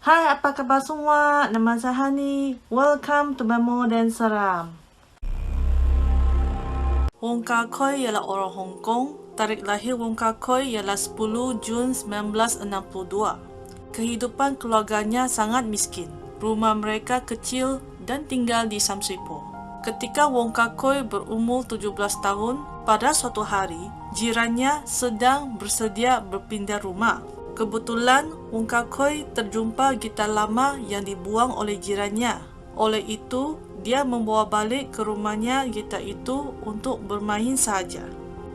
Hai, apa kabar semua? Nama saya Hani. Welcome to Memo dan Seram. Wong Kar-Koi ialah orang Hong Kong. Tarikh lahir Wong Kar-Koi ialah 10 Jun 1962. Kehidupan keluarganya sangat miskin. Rumah mereka kecil dan tinggal di Sam Sui Po. Ketika Wong Kar-Koi berumur 17 tahun, pada suatu hari, jirannya sedang bersedia berpindah rumah. Kebetulan, Wong Kar-Koi terjumpa gitar lama yang dibuang oleh jirannya. Oleh itu, dia membawa balik ke rumahnya gitar itu untuk bermain sahaja.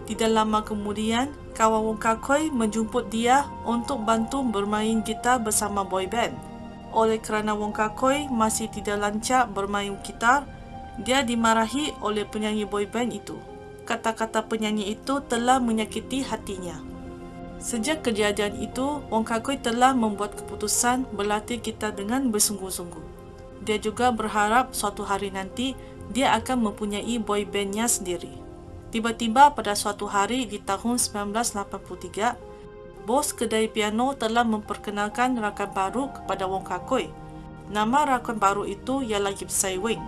Tidak lama kemudian, kawan Wong Kar-Koi menjemput dia untuk bantu bermain gitar bersama boy band. Oleh kerana Wong Kar-Koi masih tidak lancar bermain gitar, dia dimarahi oleh penyanyi boy band itu. Kata-kata penyanyi itu telah menyakiti hatinya. Sejak kejadian itu, Wong Kar-Koi telah membuat keputusan berlatih gitar dengan bersungguh-sungguh. Dia juga berharap suatu hari nanti dia akan mempunyai boy bandnya sendiri. Tiba-tiba pada suatu hari di tahun 1983, bos kedai piano telah memperkenalkan rakan baru kepada Wong Kar-Koi. Nama rakan baru itu ialah Yip Sai Wing.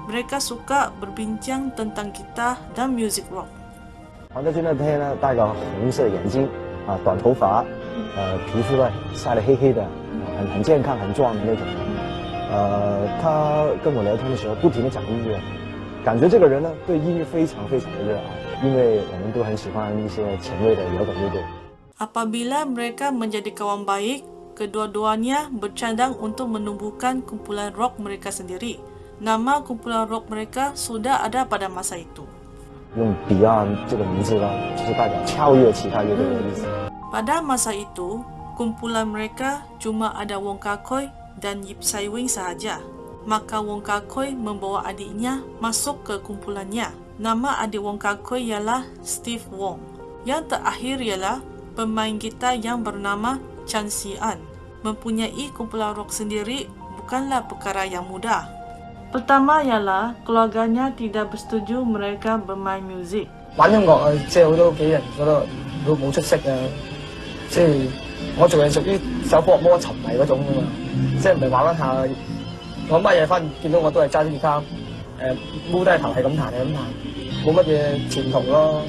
Mereka suka berbincang tentang gitar dan music rock. 黄德军呢，他呢戴个红色眼镜短头发，皮肤呢晒得黑黑的，很健康、很壮的那种。他跟我聊天的时候，不停地讲音乐，感觉这个人呢对音乐非常非常的热爱，因为我们都很喜欢一些前卫的摇滚乐队。 Apabila mereka menjadi kawan baik, kedua-duanya bercadang untuk menumbuhkan kumpulan rock mereka sendiri. Nama kumpulan rock mereka sudah ada pada masa itu. 用 Beyond 这个名字呢，就是代表超越其他乐队的意思。 Pada masa itu, kumpulan mereka cuma ada Wong Kar-Koi dan Yip Sai Wing sahaja. Maka Wong Kar-Koi membawa adiknya masuk ke kumpulannya. Nama adik Wong Kar-Koi ialah Steve Wong. Yang terakhir ialah pemain gitar yang bernama Chan Si-an. Mempunyai kumpulan rock sendiri bukanlah perkara yang mudah. Pertama ialah keluarganya tidak bersetuju mereka bermain muzik. 玩音樂即係好多屋企人覺得都冇出息啊！即係我仲係屬於手科學魔沉迷嗰種㗎嘛，即係唔係玩玩下，我乜嘢翻見到我都係揸啲吉他，踎低頭係咁彈係咁彈，冇乜嘢前途咯。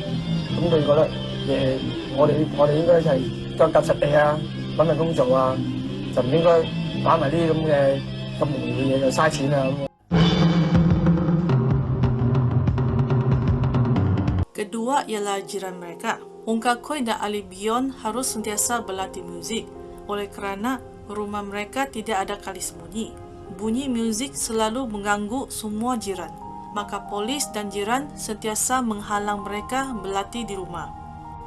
咁佢覺得我哋應該係腳踏實地啊，揾份工做啊，就唔應該玩埋啲咁嘅咁無聊嘅嘢，就嘥錢啊咁。 Kedua ialah jiran mereka. Wong Kar-Koi dan Ali Bion harus sentiasa berlatih muzik. Oleh kerana rumah mereka tidak ada kali sembunyi. Bunyi muzik selalu mengganggu semua jiran. Maka polis dan jiran sentiasa menghalang mereka berlatih di rumah.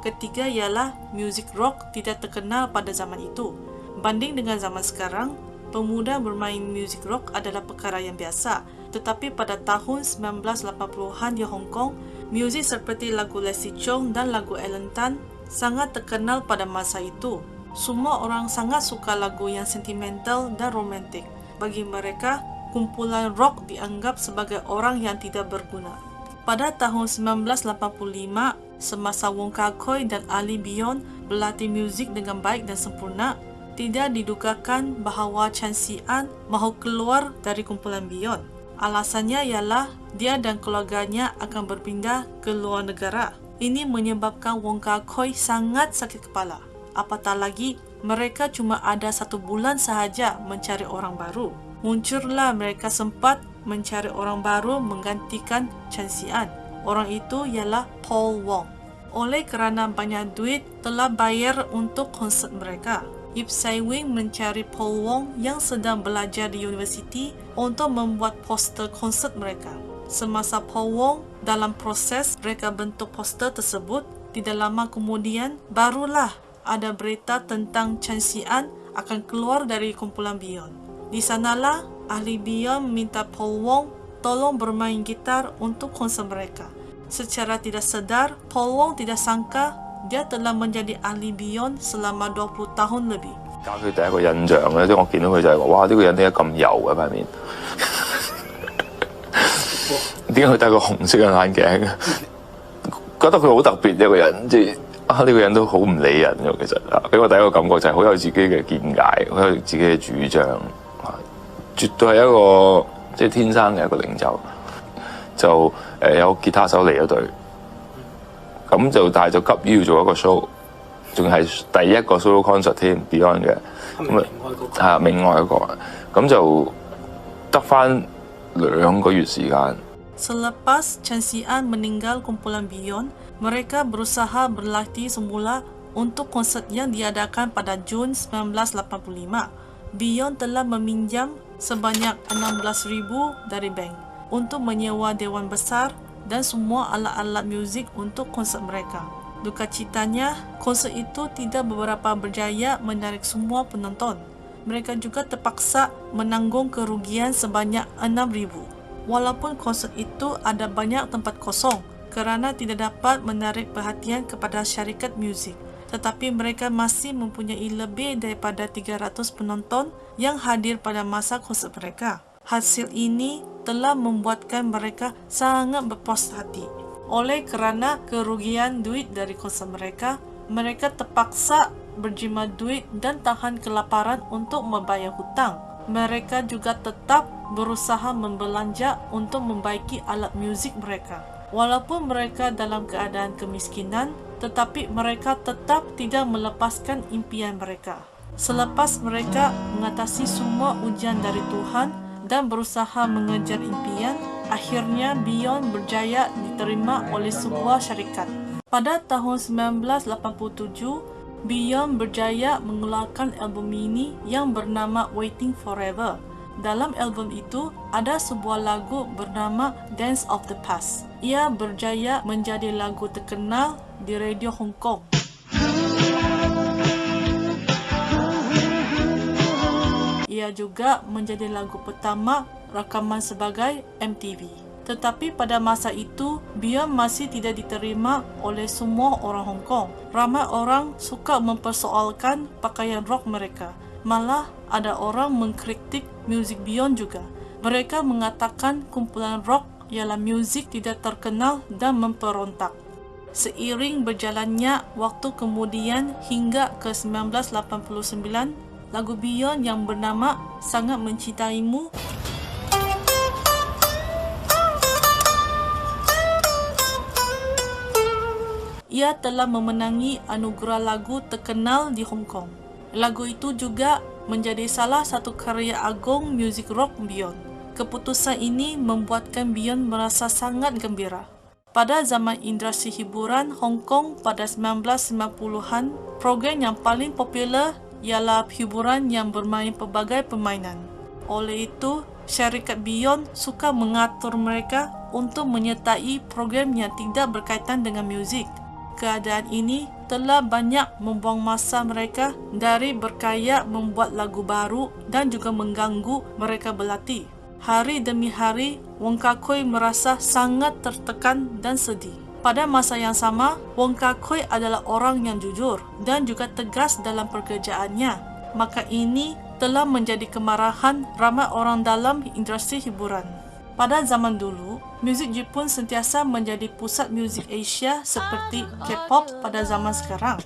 Ketiga ialah muzik rock tidak terkenal pada zaman itu. Banding dengan zaman sekarang, pemuda bermain muzik rock adalah perkara yang biasa. Tetapi pada tahun 1980-an di Hong Kong, muzik seperti lagu Leslie Cheung dan lagu Alan Tan sangat terkenal pada masa itu. Semua orang sangat suka lagu yang sentimental dan romantik. Bagi mereka, kumpulan rock dianggap sebagai orang yang tidak berguna. Pada tahun 1985, semasa Wong Kar-Koi dan Ali Bion berlatih muzik dengan baik dan sempurna, tidak didugakan bahawa Chan Si-an mahu keluar dari kumpulan Beyond. Alasannya ialah dia dan keluarganya akan berpindah ke luar negara. Ini menyebabkan Wong Kar-Koi sangat sakit kepala. Apatah lagi, mereka cuma ada 1 bulan sahaja mencari orang baru. Muncullah mereka sempat mencari orang baru menggantikan Chan Si-an. Orang itu ialah Paul Wong. Oleh kerana banyak duit telah bayar untuk konsert mereka, Yip Sai Wing mencari Paul Wong yang sedang belajar di universiti untuk membuat poster konsert mereka. Semasa Paul Wong dalam proses mereka bentuk poster tersebut, tidak lama kemudian barulah ada berita tentang Chan Si-an akan keluar dari kumpulan Beyond. Di sanalah ahli Beyond meminta Paul Wong tolong bermain gitar untuk konser mereka. Secara tidak sedar, Paul Wong tidak sangka dia telah menjadi ahli Beyond selama 20 tahun lebih. 教佢第一個印象咧，即係我見到佢就係話：哇！呢個人點解咁油嘅塊面？點解佢戴個紅色嘅眼鏡？覺得佢好特別一個人，即係啊呢個人都好唔理人嘅，其實俾我第一個感覺就係好有自己嘅見解，好有自己嘅主張，絕對係一個即係天生嘅一個領袖。就有吉他手嚟咗隊，咁就但係就急於要做一個 show， 仲係第一個 solo concert 添 Beyond 嘅，咁啊明愛嗰個，咁就得翻2個月時間。Selepas Chen Xian meninggal kumpulan Beyond, mereka berusaha berlatih semula untuk konser yang diadakan pada Jun 1985. Beyond telah meminjam sebanyak 16.000 dari bank untuk menyewa dewan besar dan semua alat-alat muzik untuk konser mereka. Duka citanya, konser itu tidak beberapa berjaya menarik semua penonton. Mereka juga terpaksa menanggung kerugian sebanyak 6.000. Walaupun konser itu ada banyak tempat kosong kerana tidak dapat menarik perhatian kepada syarikat muzik, tetapi mereka masih mempunyai lebih daripada 300 penonton yang hadir pada masa konser mereka. Hasil ini telah membuatkan mereka sangat berpuas hati. Oleh kerana kerugian duit dari konser mereka, mereka terpaksa berjimat duit dan tahan kelaparan untuk membayar hutang. Mereka juga tetap berusaha membelanja untuk membaiki alat muzik mereka. Walaupun mereka dalam keadaan kemiskinan, tetapi mereka tetap tidak melepaskan impian mereka. Selepas mereka mengatasi semua ujian dari Tuhan dan berusaha mengejar impian, akhirnya Beyond berjaya diterima oleh sebuah syarikat. Pada tahun 1987, Beyond berjaya mengeluarkan album mini yang bernama Waiting Forever. Dalam album itu, ada sebuah lagu bernama Dance of the Past. Ia berjaya menjadi lagu terkenal di radio Hong Kong. Ia juga menjadi lagu pertama rakaman sebagai MTV. Tetapi pada masa itu, Beyond masih tidak diterima oleh semua orang Hong Kong. Ramai orang suka mempersoalkan pakaian rock mereka. Malah ada orang mengkritik muzik Beyond juga. Mereka mengatakan kumpulan rock ialah muzik tidak terkenal dan memperontak. Seiring berjalannya waktu kemudian hingga ke 1989, lagu Beyond yang bernama Sangat Mencintaimu ia telah memenangi anugerah lagu terkenal di Hong Kong. Lagu itu juga menjadi salah satu karya agung muzik rock Beyond. Keputusan ini membuatkan Beyond merasa sangat gembira. Pada zaman industri hiburan Hong Kong pada 1990-an, program yang paling popular ialah hiburan yang bermain pelbagai permainan. Oleh itu, syarikat Beyond suka mengatur mereka untuk menyertai program yang tidak berkaitan dengan muzik. Keadaan ini telah banyak membuang masa mereka dari berkarya membuat lagu baru dan juga mengganggu mereka berlatih. Hari demi hari, Wong Kah-Kui merasa sangat tertekan dan sedih. Pada masa yang sama, Wong Kah-Kui adalah orang yang jujur dan juga tegas dalam pekerjaannya. Maka ini telah menjadi kemarahan ramai orang dalam industri hiburan. Pada zaman dulu, muzik Jepun sentiasa menjadi pusat muzik Asia seperti K-pop pada zaman sekarang.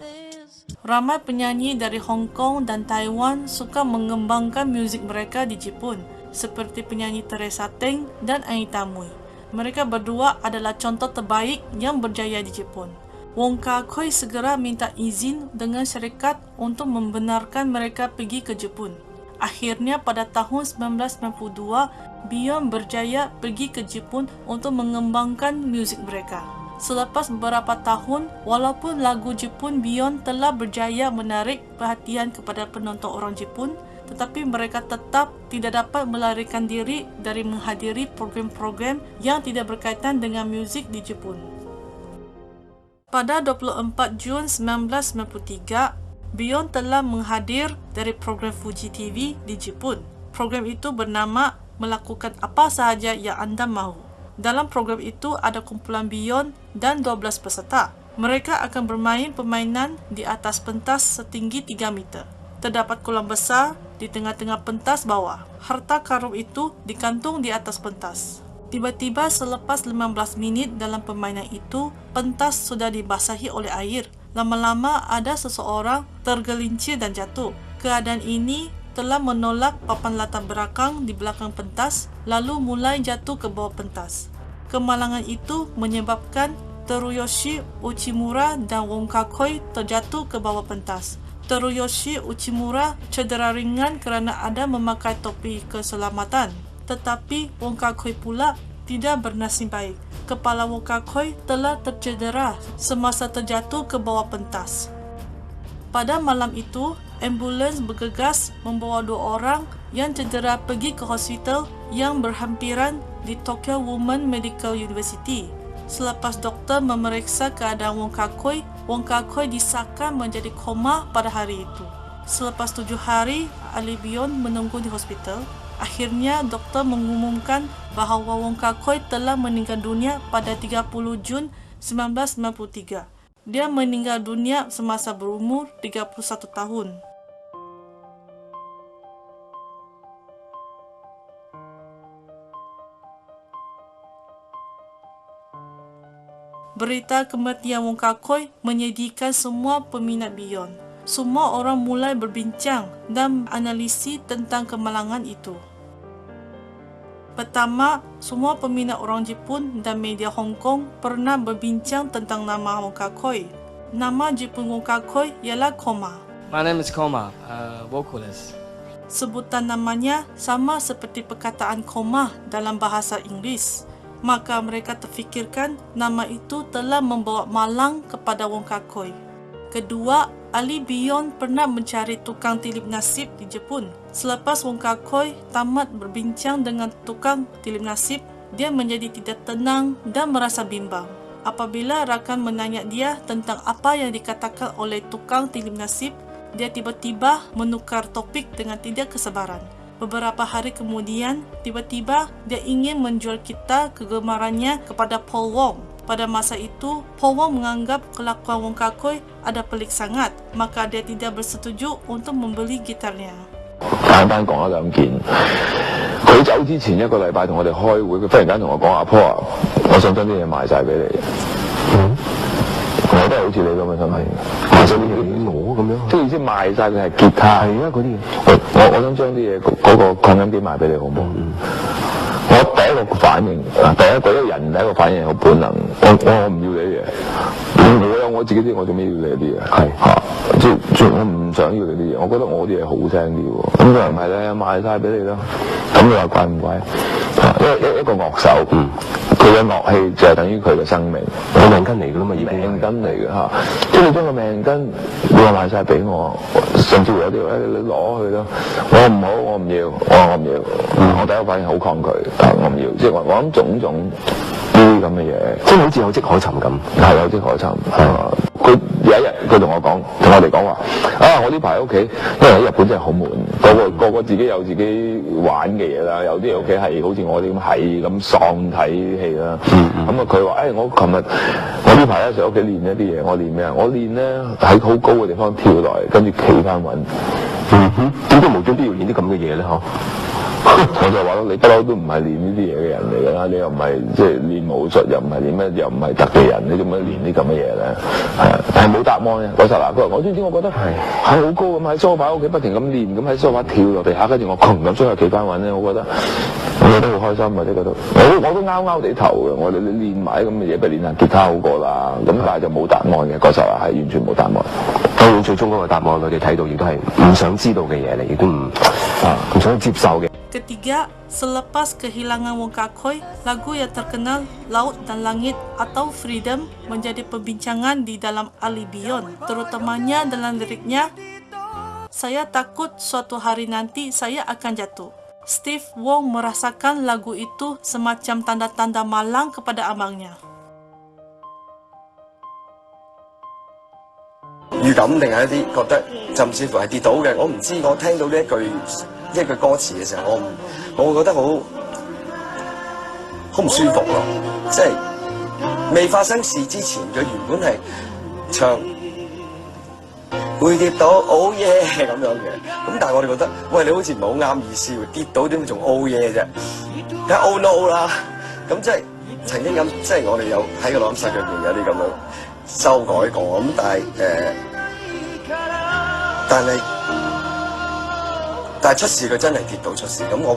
Ramai penyanyi dari Hong Kong dan Taiwan suka mengembangkan muzik mereka di Jepun, seperti penyanyi Teresa Teng dan Anita Mui. Mereka berdua adalah contoh terbaik yang berjaya di Jepun. Wong Kah-Kui segera minta izin dengan syarikat untuk membenarkan mereka pergi ke Jepun. Akhirnya pada tahun 1992, Beyond berjaya pergi ke Jepun untuk mengembangkan muzik mereka. Selepas beberapa tahun, walaupun lagu Jepun Beyond telah berjaya menarik perhatian kepada penonton orang Jepun, tetapi mereka tetap tidak dapat melarikan diri dari menghadiri program-program yang tidak berkaitan dengan muzik di Jepun. Pada 24 Jun 1993, Beyond telah menghadir dari program Fuji TV di Jepun. Program itu bernama Melakukan Apa Sahaja Yang Anda Mahu. Dalam program itu ada kumpulan Beyond dan 12 peserta. Mereka akan bermain permainan di atas pentas setinggi 3 meter. Terdapat kolam besar di tengah-tengah pentas bawah. Harta karun itu digantung di atas pentas. Tiba-tiba selepas 15 minit dalam permainan itu, pentas sudah dibasahi oleh air. Lama-lama ada seseorang tergelincir dan jatuh. Keadaan ini telah menolak papan latar belakang di belakang pentas, lalu mulai jatuh ke bawah pentas. Kemalangan itu menyebabkan Teruyoshi Uchimura dan Wong Kar-koi terjatuh ke bawah pentas. Teruyoshi Uchimura cedera ringan kerana ada memakai topi keselamatan. Tetapi Wong Kar-koi pula tidak bernasib baik. Kepala Wong Kar-koi telah tercedera semasa terjatuh ke bawah pentas. Pada malam itu, ambulans bergegas membawa 2 orang yang cedera pergi ke hospital yang berhampiran di Tokyo Women Medical University. Selepas doktor memeriksa keadaan Wong Kar-koi disahkan menjadi koma pada hari itu. Selepas 7 hari, Ali Bion menunggu di hospital. Akhirnya, doktor mengumumkan bahawa Wong Kar-koi telah meninggal dunia pada 30 Jun 1993. Dia meninggal dunia semasa berumur 31 tahun. Berita kematian Wong Kar-koi menyedihkan semua peminat Beyond. Semua orang mulai berbincang dan analisis tentang kemalangan itu. Pertama, semua peminat orang Jepun dan media Hong Kong pernah berbincang tentang nama Wong Kar-koi. Nama Jepun Wong Kar-koi ialah Koma. My name is Koma, vocalist. Sebutan namanya sama seperti perkataan koma dalam bahasa Inggeris. Maka mereka terfikirkan nama itu telah membawa malang kepada Wong Kar-koi. Kedua, Ali Bion pernah mencari tukang tilip nasib di Jepun. Selepas Wong Kar-koi tamat berbincang dengan tukang tilip nasib, dia menjadi tidak tenang dan merasa bimbang. Apabila rakan menanya dia tentang apa yang dikatakan oleh tukang tilip nasib, dia tiba-tiba menukar topik dengan tidak kesabaran. Beberapa hari kemudian, tiba-tiba dia ingin menjual kita kegemarannya kepada Paul Wong. Pada masa itu, Paul Wong menganggap kelakuan Wong Kar-koi ada pelik sangat, maka dia tidak bersetuju untuk membeli gitarnya. 簡單講一兩件。佢走之前1個禮拜同我哋開會，佢忽然間同我講：阿婆啊，我想將啲嘢賣晒俾你。我都係好似你咁嘅想法，賣晒啲嘢俾我咁樣，即係意思賣晒佢係吉他。係啊，嗰啲嘢。我想將啲嘢嗰個擴音機賣俾你，好唔好？我第一個反應，第一個人第一個反應好本能，我唔要你啲嘢，我有我自己啲，我做咩要你啲嘢？係嚇，即我唔想要你啲嘢，我覺得我啲嘢好聽啲喎。咁佢話唔係咧，賣晒俾你啦。咁你話怪唔怪？一個樂手，佢嘅樂器就係等於佢嘅生命，個命根嚟㗎啦嘛，已經命根嚟嘅嚇。即係你將個命根，你話賣晒俾我，甚至乎有啲話你攞去啦，我唔好，我唔要，我唔要。我第一個反應好抗拒，我唔要。即係我諗種種呢啲咁嘅嘢，即係好似有跡可尋咁，係有跡可尋。佢有一日佢同我哋講話，啊我呢排喺屋企，因為喺日本真係好悶，個個自己有自己玩嘅嘢啦，有啲屋企係好似我哋咁係咁喪睇戲啦。咁啊佢話：我呢排咧上屋企練一啲嘢，我練咩啊？我練咧喺好高嘅地方跳落嚟，跟住企翻穩。點解無端端要練啲咁嘅嘢咧？嗬？我就話咯，你不嬲都唔係練呢啲嘢嘅人嚟㗎啦，你又唔係即係練武術，又唔係練咩，又唔係特技人，你做咩練啲咁嘅嘢咧？係啊，但係冇答案嘅嗰時嗱，佢話我知，我覺得係好高咁喺梳化屋企不停咁練，咁喺梳化跳落地下，跟住我窮咁將佢企翻穩咧，我覺得好開心或者覺得我都拗地頭嘅，我哋你練埋咁嘅嘢，不如練下吉他好過啦。咁但係就冇答案嘅，嗰時係完全冇答案。當然最終嗰個答案我哋睇到亦都係唔想知道嘅嘢嚟，亦都唔想接受嘅。Ketiga, selepas kehilangan Wong Kar-koi, lagu yang terkenal Laut dan Langit atau Freedom menjadi perbincangan di dalam Ali Bion, terutamanya dalam liriknya, saya takut suatu hari nanti saya akan jatuh. Steve Wong merasakan lagu itu semacam tanda-tanda malang kepada abangnya. 預感定係一啲覺得甚至乎係跌倒嘅，我唔知。我聽到呢一句歌詞嘅時候，我會覺得好唔舒服咯。即係未發生事之前，佢原本係唱會跌倒 ，oh yeah 咁樣嘅。咁但係我哋覺得，喂，你好似唔係好啱意思喎，跌倒點會仲 oh yeah 啫？梗係 oh no 啦。咁即係曾經咁，即係我哋有喺個錄音室入邊有啲咁樣。修改過，咁但係出事佢真係跌到出事，咁我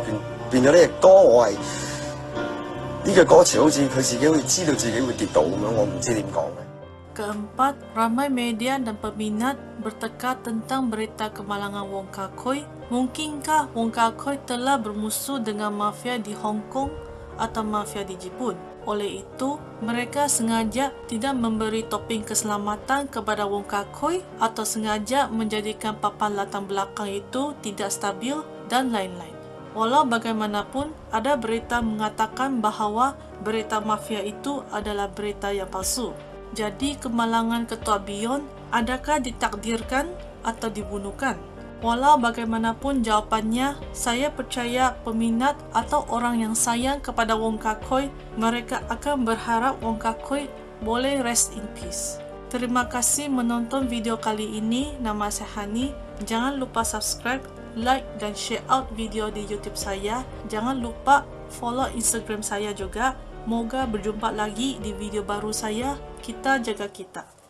變咗呢隻歌，我係呢句歌詞好似佢自己會知道自己會跌到咁樣，我唔知點講嘅。Keempat, ramai media dan peminat bertekad tentang berita kemalangan Wong Kah-Koi. Mungkinkah Wong Kah-Koi telah bermusuh dengan mafia di Hong Kong atau mafia di Jepun? Oleh itu, mereka sengaja tidak memberi topeng keselamatan kepada Wong Kah-Koi atau sengaja menjadikan papan latar belakang itu tidak stabil dan lain-lain. Walau bagaimanapun, ada berita mengatakan bahawa berita mafia itu adalah berita yang palsu. Jadi, kemalangan Ketua Beyond adakah ditakdirkan atau dibunuhkan? Walau bagaimanapun jawapannya, saya percaya peminat atau orang yang sayang kepada Wong Kah-Koi, mereka akan berharap Wong Kah-Koi boleh rest in peace. Terima kasih menonton video kali ini. Nama saya Hani. Jangan lupa subscribe, like dan share out video di YouTube saya. Jangan lupa follow Instagram saya juga. Moga berjumpa lagi di video baru saya. Kita jaga kita.